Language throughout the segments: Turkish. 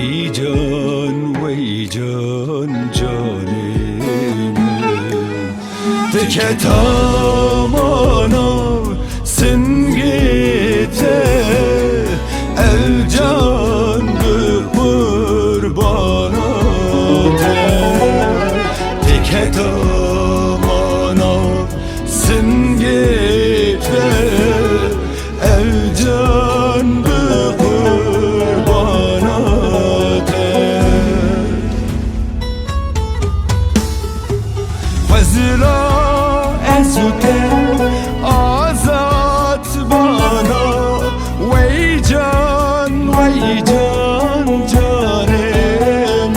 Vey can canım, teke tamana singite el can kurbana teke tamana singite el can kurbana Hazıra ezute azat bana Vey can canımın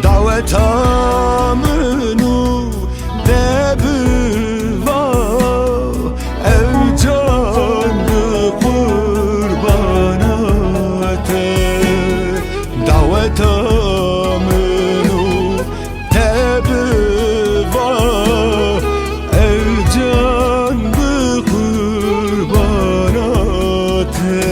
Davet amını debüva Ev canı kurbana te Davet amını debüva Ev canı kurbana te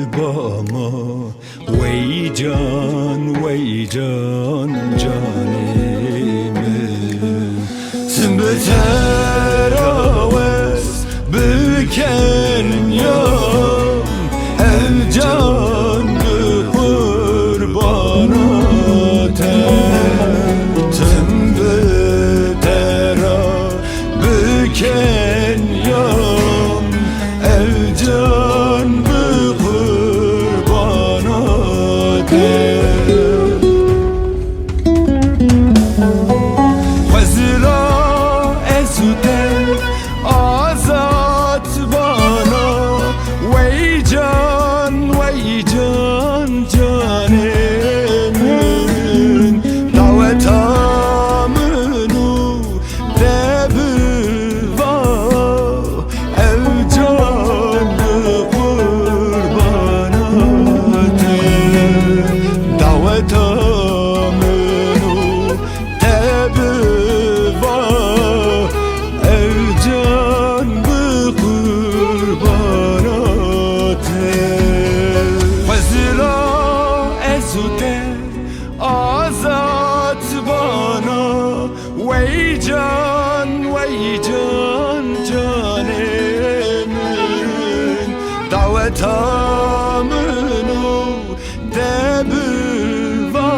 Tebama Vey can canımın Sümbüteravez büken yam El canı kurbana te Sümbütera büken yam El canı kurbana te Hazıra ezute azat bana Vey can canımın Davet amını debüva Ev canı kurbana te Davet amını debüva Ev canı kurbana te Hazıra ezute azat bana Vey can canımın Davet amını debüva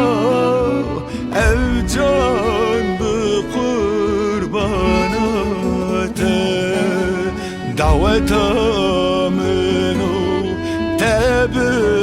Ev canı kurbana te Davet amını debüva